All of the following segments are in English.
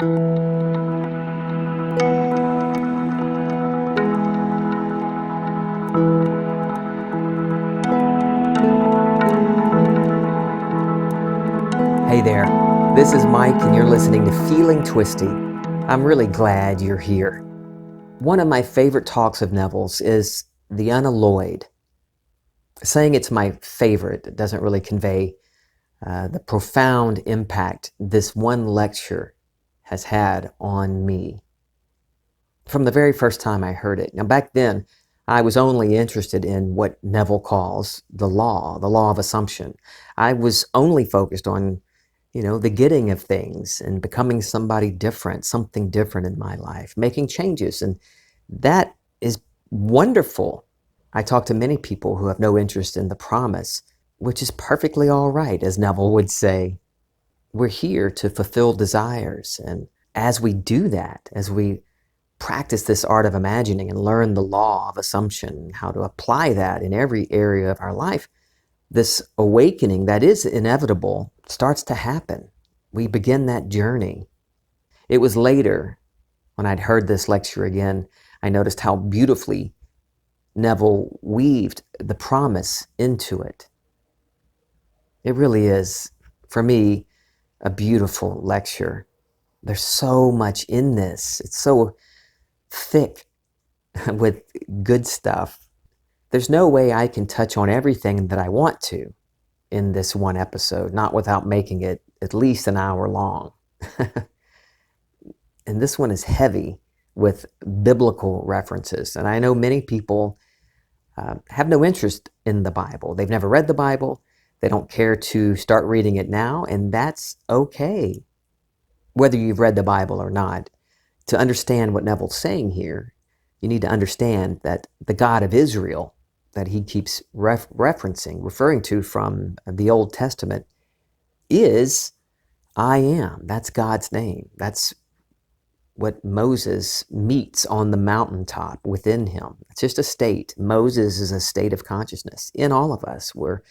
Hey there, this is Mike and you're listening to Feeling Twisty. I'm really glad you're here. One of my favorite talks of Neville's is The Unalloyed. Saying it's my favorite doesn't really convey the profound impact this one lecture has had on me. From the very first time I heard it. Now back then, I was only interested in what Neville calls the law of assumption. I was only focused on the getting of things and becoming somebody different, something different in my life, making changes. And that is wonderful. I talk to many people who have no interest in the promise, which is perfectly all right, as Neville would say. We're here to fulfill desires. And as we do that, as we practice this art of imagining and learn the law of assumption, how to apply that in every area of our life, this awakening that is inevitable starts to happen. We begin that journey. It was later, when I'd heard this lecture again, I noticed how beautifully Neville weaved the promise into it. It really is, for me, a beautiful lecture. There's so much in this. It's so thick with good stuff. There's no way I can touch on everything that I want to in this one episode, not without making it at least an hour long. And this one is heavy with biblical references. And I know many people have no interest in the Bible. They've never read the Bible. They don't care to start reading it now, and that's okay. Whether you've read the Bible or not, to understand what Neville's saying here, you need to understand that the God of Israel that he keeps referring to from the Old Testament is I am. That's God's name. That's what Moses meets on the mountaintop within him. It's just a state. Moses is a state of consciousness in all of us where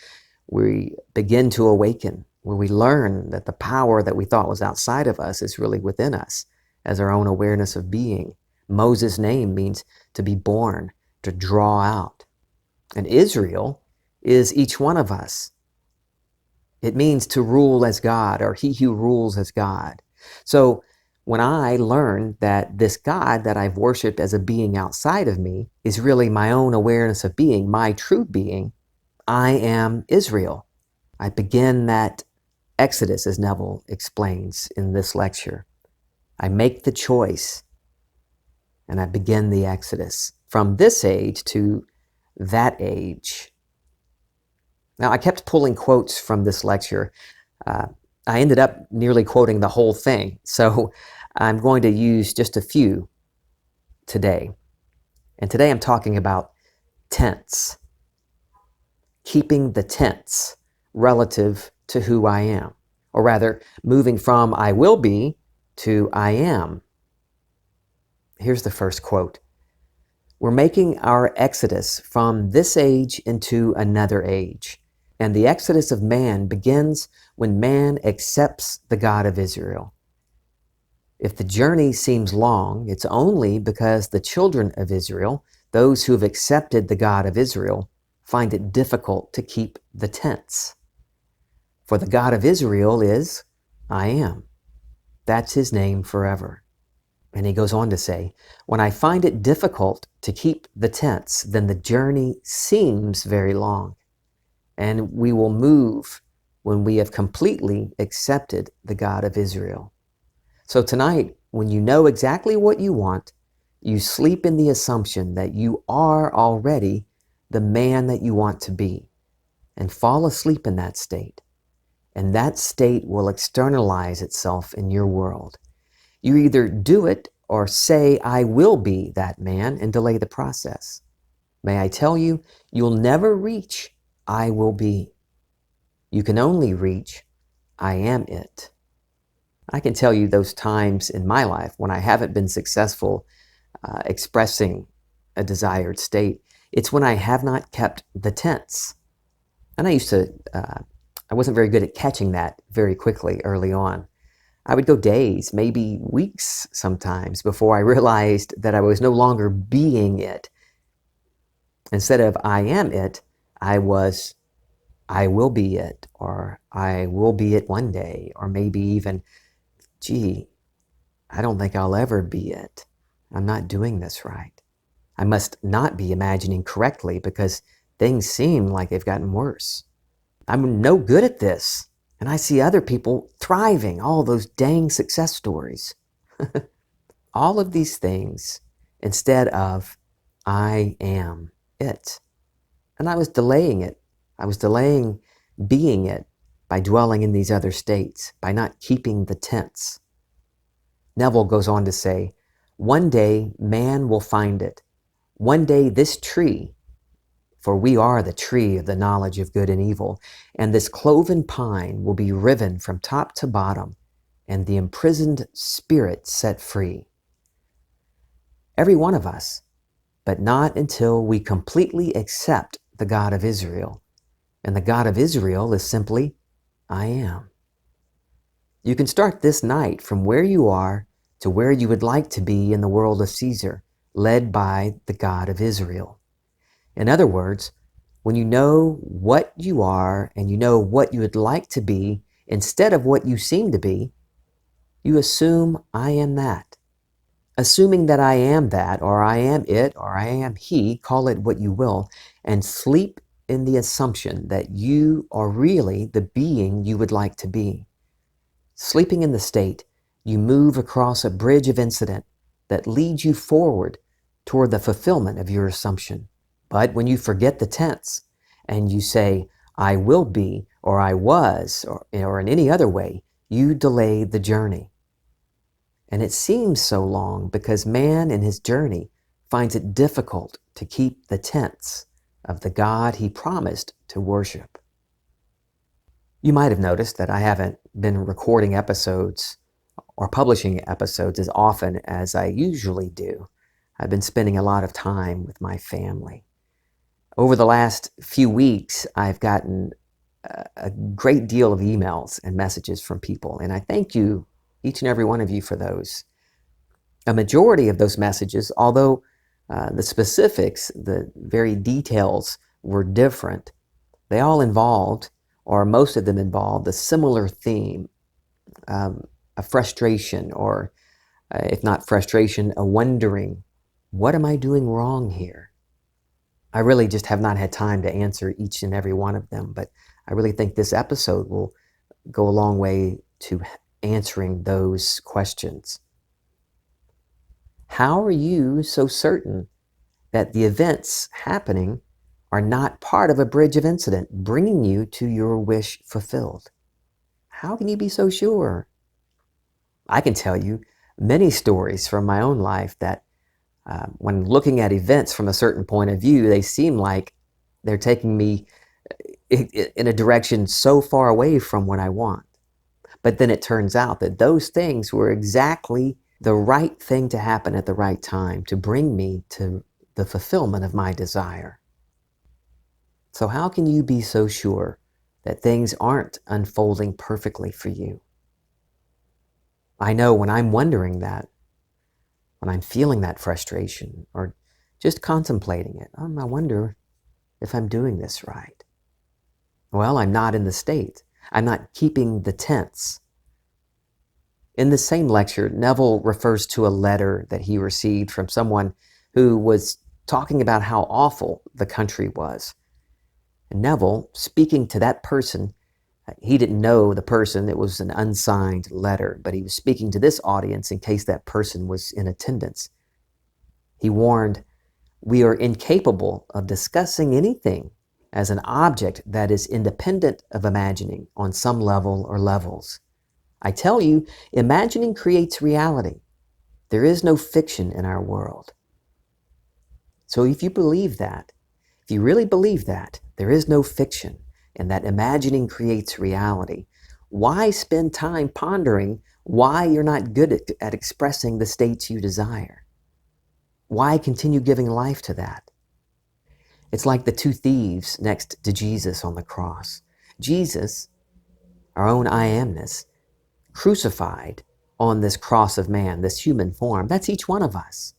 we begin to awaken, where we learn that the power that we thought was outside of us is really within us as our own awareness of being. Moses' name means to be born, to draw out. And Israel is each one of us. It means to rule as God, or he who rules as God. So when I learn that this God that I've worshiped as a being outside of me is really my own awareness of being, my true being, I am Israel. I begin that exodus, as Neville explains in this lecture. I make the choice and I begin the exodus from this age to that age. Now, I kept pulling quotes from this lecture. I ended up nearly quoting the whole thing, so I'm going to use just a few today. And today I'm talking about tense. Keeping the tense relative to who I am. Or rather, moving from I will be to I am. Here's the first quote. We're making our exodus from this age into another age. And the exodus of man begins when man accepts the God of Israel. If the journey seems long, it's only because the children of Israel, those who have accepted the God of Israel, find it difficult to keep the tense. For the God of Israel is I am. That's his name forever. And he goes on to say, when I find it difficult to keep the tense, then the journey seems very long. And we will move when we have completely accepted the God of Israel. So tonight, when you know exactly what you want, you sleep in the assumption that you are already the man that you want to be, and fall asleep in that state. And that state will externalize itself in your world. You either do it or say, I will be that man, and delay the process. May I tell you, you'll never reach I will be. You can only reach I am it. I can tell you those times in my life when I haven't been successful expressing a desired state. It's when I have not kept the tense. And I wasn't very good at catching that very quickly early on. I would go days, maybe weeks sometimes, before I realized that I was no longer being it. Instead of I am it, I will be it, or I will be it one day, or maybe even, gee, I don't think I'll ever be it. I'm not doing this right. I must not be imagining correctly because things seem like they've gotten worse. I'm no good at this. And I see other people thriving, all those dang success stories. All of these things instead of I am it. And I was delaying it. I was delaying being it by dwelling in these other states, by not keeping the tense. Neville goes on to say, one day man will find it. One day this tree, for we are the tree of the knowledge of good and evil, and this cloven pine will be riven from top to bottom, and the imprisoned spirit set free. Every one of us, but not until we completely accept the God of Israel. And the God of Israel is simply, I am. You can start this night from where you are to where you would like to be in the world of Caesar, led by the God of Israel. In other words, when you know what you are and you know what you would like to be instead of what you seem to be, you assume I am that. Assuming that I am that, or I am it, or I am he, call it what you will, and sleep in the assumption that you are really the being you would like to be. Sleeping in the state, you move across a bridge of incident that leads you forward toward the fulfillment of your assumption. But when you forget the tense and you say, I will be, or I was, or in any other way, you delay the journey. And it seems so long because man in his journey finds it difficult to keep the tense of the God he promised to worship. You might have noticed that I haven't been recording episodes or publishing episodes as often as I usually do. I've been spending a lot of time with my family. Over the last few weeks, I've gotten a great deal of emails and messages from people, and I thank you, each and every one of you, for those. A majority of those messages, although the specifics, the very details were different, they all involved, or most of them involved, a similar theme, a frustration, or if not frustration, a wondering, what am I doing wrong here? I really just have not had time to answer each and every one of them, but I really think this episode will go a long way to answering those questions. How are you so certain that the events happening are not part of a bridge of incident bringing you to your wish fulfilled? How can you be so sure? I can tell you many stories from my own life that when looking at events from a certain point of view, they seem like they're taking me in a direction so far away from what I want. But then it turns out that those things were exactly the right thing to happen at the right time to bring me to the fulfillment of my desire. So how can you be so sure that things aren't unfolding perfectly for you? I know when I'm wondering that, when I'm feeling that frustration or just contemplating it, I wonder if I'm doing this right. Well, I'm not in the state. I'm not keeping the tense. In the same lecture, Neville refers to a letter that he received from someone who was talking about how awful the country was. And Neville, speaking to that person, he didn't know the person. It was an unsigned letter, but he was speaking to this audience in case that person was in attendance. He warned, we are incapable of discussing anything as an object that is independent of imagining on some level or levels. I tell you, imagining creates reality. There is no fiction in our world. So if you believe that, if you really believe that there is no fiction and that imagining creates reality, why spend time pondering why you're not good at expressing the states you desire? Why continue giving life to that? It's like the two thieves next to Jesus on the cross. Jesus, our own I amness, crucified on this cross of man, this human form. That's each one of us.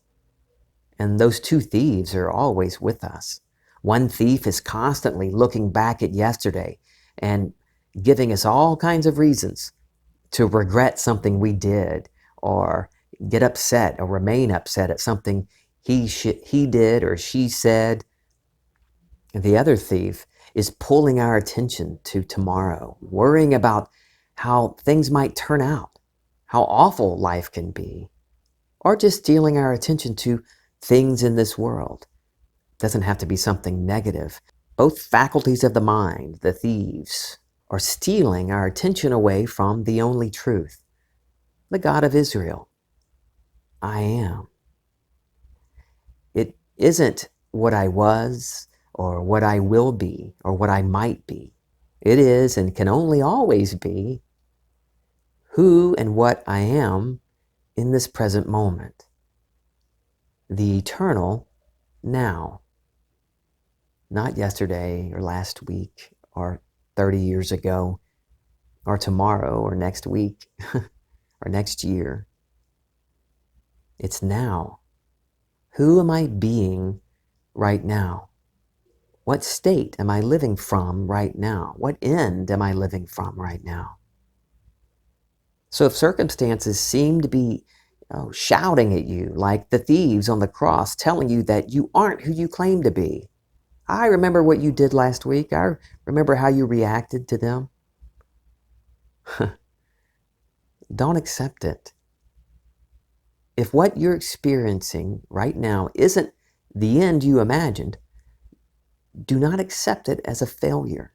And those two thieves are always with us. One thief is constantly looking back at yesterday and giving us all kinds of reasons to regret something we did, or get upset or remain upset at something he did or she said. And the other thief is pulling our attention to tomorrow, worrying about how things might turn out, how awful life can be, or just stealing our attention to things in this world. It doesn't have to be something negative. Both faculties of the mind, the thieves, are stealing our attention away from the only truth, the God of Israel. I am. It isn't what I was or what I will be or what I might be. It is and can only always be who and what I am in this present moment. The eternal now. Not yesterday or last week or 30 years ago or tomorrow or next week or next year. It's now. Who am I being right now? What state am I living from right now? What end am I living from right now? So if circumstances seem to be shouting at you like the thieves on the cross, telling you that you aren't who you claim to be. I remember what you did last week. I remember how you reacted to them. Don't accept it. If what you're experiencing right now isn't the end you imagined, do not accept it as a failure.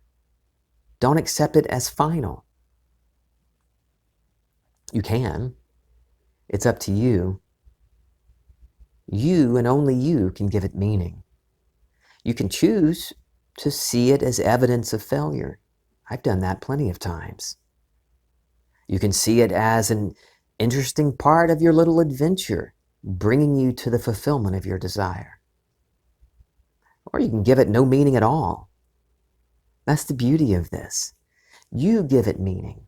Don't accept it as final. You can. It's up to you. You and only you can give it meaning. You can choose to see it as evidence of failure. I've done that plenty of times. You can see it as an interesting part of your little adventure, bringing you to the fulfillment of your desire. Or you can give it no meaning at all. That's the beauty of this. You give it meaning.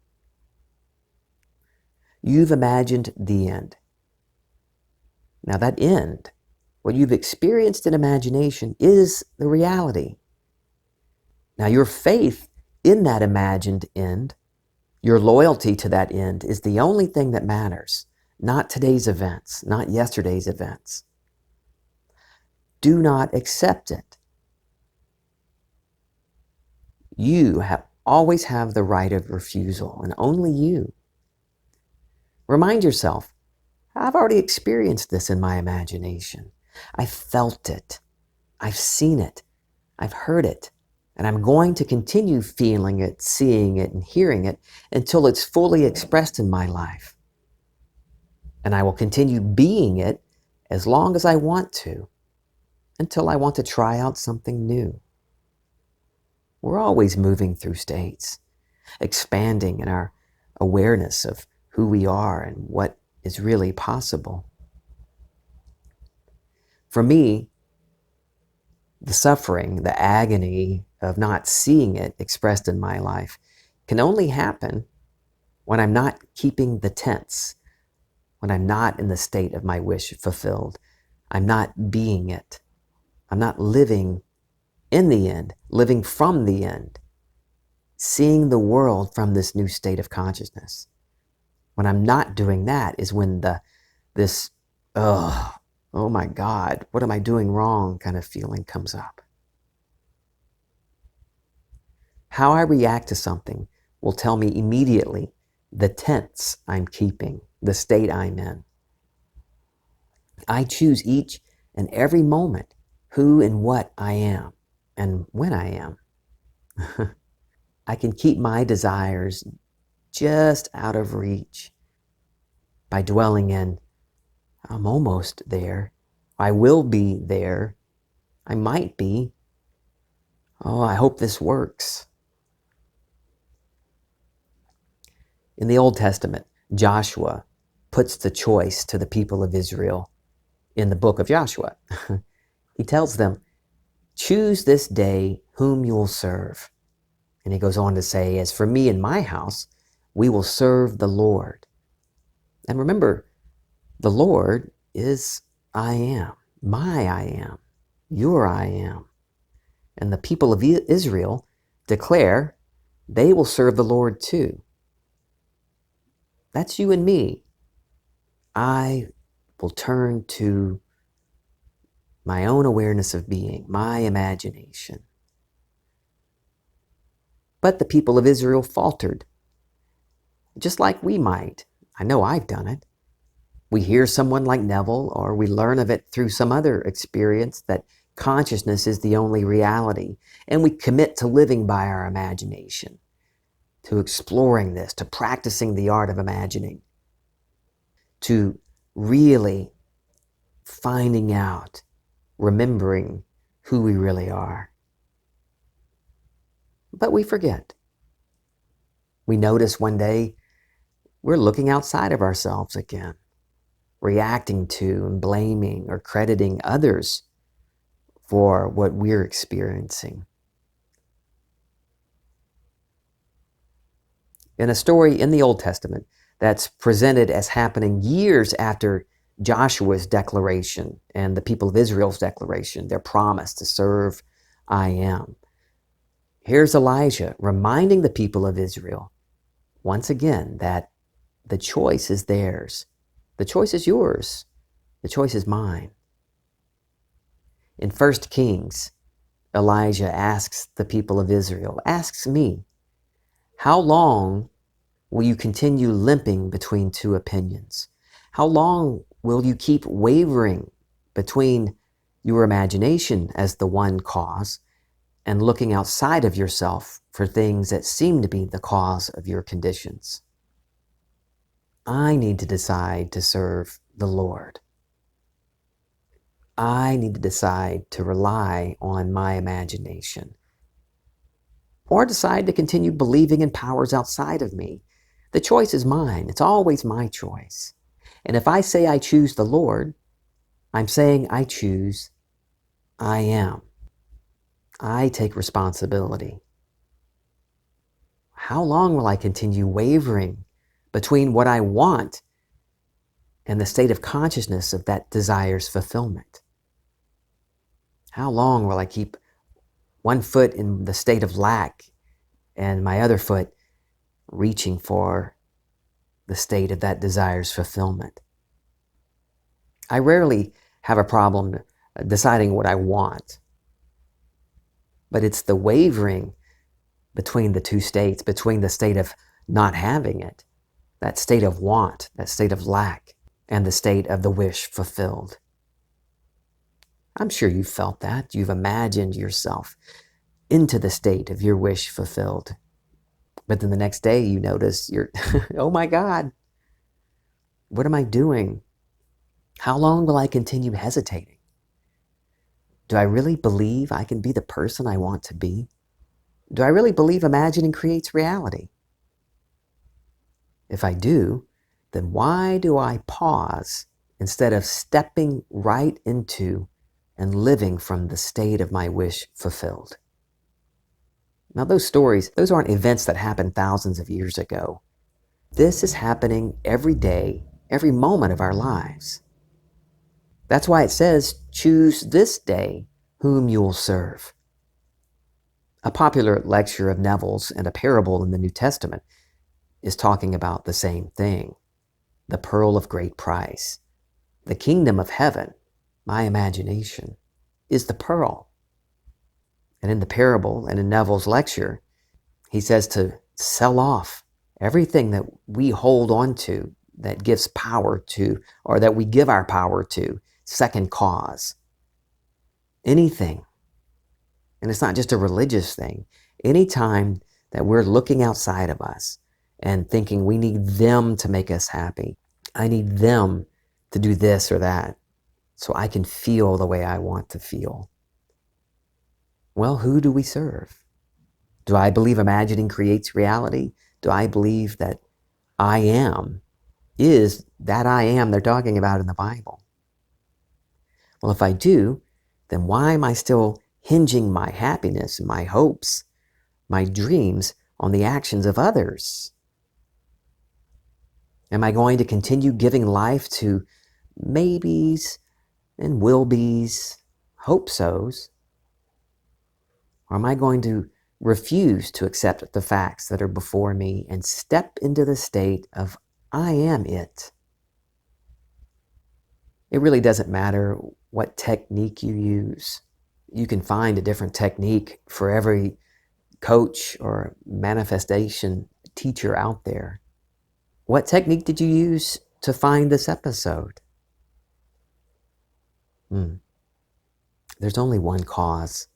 You've imagined the end. Now that end, what you've experienced in imagination, is the reality. Now your faith in that imagined end, your loyalty to that end, is the only thing that matters, not today's events, not yesterday's events. Do not accept it. You always have the right of refusal, and only you. Remind yourself, I've already experienced this in my imagination. I felt it. I've seen it. I've heard it. And I'm going to continue feeling it, seeing it, and hearing it until it's fully expressed in my life. And I will continue being it as long as I want to, until I want to try out something new. We're always moving through states, expanding in our awareness of who we are and what is really possible. For me, the suffering, the agony of not seeing it expressed in my life can only happen when I'm not keeping the tense, when I'm not in the state of my wish fulfilled. I'm not being it. I'm not living in the end, living from the end, seeing the world from this new state of consciousness. When I'm not doing that is when oh my God, what am I doing wrong kind of feeling comes up. How I react to something will tell me immediately the tense I'm keeping, the state I'm in. I choose each and every moment who and what I am and when I am. I can keep my desires just out of reach by dwelling in, I'm almost there. I will be there. I might be. Oh, I hope this works. In the Old Testament, Joshua puts the choice to the people of Israel in the book of Joshua. He tells them, choose this day whom you'll serve. And he goes on to say, as for me and my house, We will serve the Lord. And remember, the Lord is I am, my I am, your I am. And the people of Israel declare they will serve the Lord too. That's you and me. I will turn to my own awareness of being, my imagination. But the people of Israel faltered, just like we might. I know I've done it. We hear someone like Neville, or we learn of it through some other experience, that consciousness is the only reality. And we commit to living by our imagination, to exploring this, to practicing the art of imagining, to really finding out, remembering who we really are. But we forget. We notice one day we're looking outside of ourselves again, reacting to and blaming or crediting others for what we're experiencing. In a story in the Old Testament that's presented as happening years after Joshua's declaration and the people of Israel's declaration, their promise to serve I am. Here's Elijah reminding the people of Israel once again that the choice is theirs. The choice is yours. The choice is mine. In 1 Kings, Elijah asks the people of Israel, asks me, how long will you continue limping between two opinions? How long will you keep wavering between your imagination as the one cause and looking outside of yourself for things that seem to be the cause of your conditions? I need to decide to serve the Lord. I need to decide to rely on my imagination, or decide to continue believing in powers outside of me. The choice is mine. It's always my choice. And if I say I choose the Lord, I'm saying I choose I am. I take responsibility. How long will I continue wavering between what I want and the state of consciousness of that desire's fulfillment? How long will I keep one foot in the state of lack and my other foot reaching for the state of that desire's fulfillment? I rarely have a problem deciding what I want, but it's the wavering between the two states, between the state of not having it, that state of want, that state of lack, and the state of the wish fulfilled. I'm sure you've felt that. You've imagined yourself into the state of your wish fulfilled. But then the next day you notice you're, oh my God, what am I doing? How long will I continue hesitating? Do I really believe I can be the person I want to be? Do I really believe imagining creates reality? If I do, then why do I pause instead of stepping right into and living from the state of my wish fulfilled? Now, those stories, those aren't events that happened thousands of years ago. This is happening every day, every moment of our lives. That's why it says, choose this day whom you will serve. A popular lecture of Neville's and a parable in the New Testament is talking about the same thing. The pearl of great price. The kingdom of heaven, my imagination, is the pearl. And in the parable and in Neville's lecture, he says to sell off everything that we hold on to that gives power to, or that we give our power to, second cause. Anything. And it's not just a religious thing. Anytime that we're looking outside of us and thinking we need them to make us happy, I need them to do this or that so I can feel the way I want to feel. Well, who do we serve? Do I believe imagining creates reality? Do I believe that I am is that I am they're talking about in the Bible? Well, if I do, then why am I still hinging my happiness, my hopes, my dreams on the actions of others? Am I going to continue giving life to maybes and will be's, hope so's? Or am I going to refuse to accept the facts that are before me and step into the state of I am it? It really doesn't matter what technique you use. You can find a different technique for every coach or manifestation teacher out there. What technique did you use to find this episode? There's only one cause,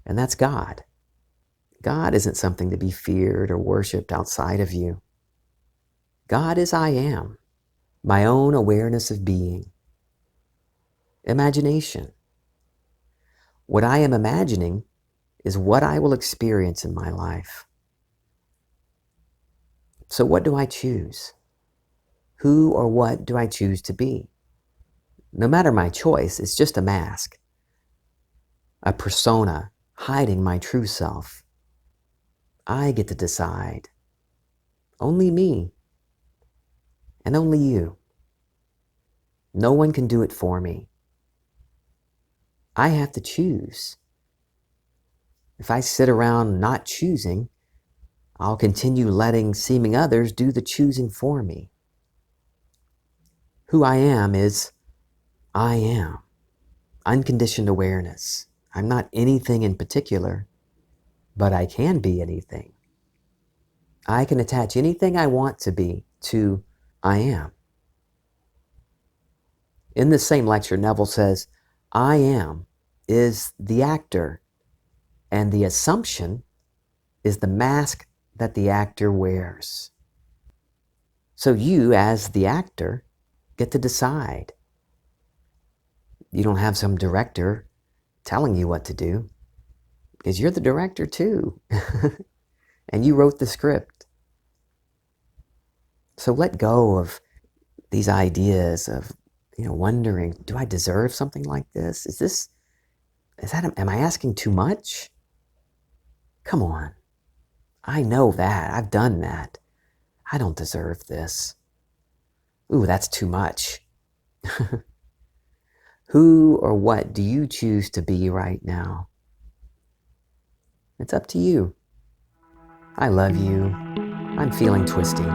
and that's God. God isn't something to be feared or worshiped outside of you. God is I am, my own awareness of being. Imagination. What I am imagining is what I will experience in my life. So what do I choose? Who or what do I choose to be? No matter my choice, it's just a mask, a persona hiding my true self. I get to decide. Only me, and only you. No one can do it for me. I have to choose. If I sit around not choosing, I'll continue letting seeming others do the choosing for me. Who I am is I am. Unconditioned awareness. I'm not anything in particular, but I can be anything. I can attach anything I want to be to I am. In this same lecture, Neville says, I am is the actor, and the assumption is the mask that the actor wears. So you, as the actor, get to decide. You don't have some director telling you what to do, because you're the director too. And you wrote the script. So let go of these ideas of, wondering, do I deserve something like this? Am I asking too much? Come on. I know that. I've done that. I don't deserve this. Ooh, that's too much. Who or what do you choose to be right now? It's up to you. I love you. I'm feeling twisty.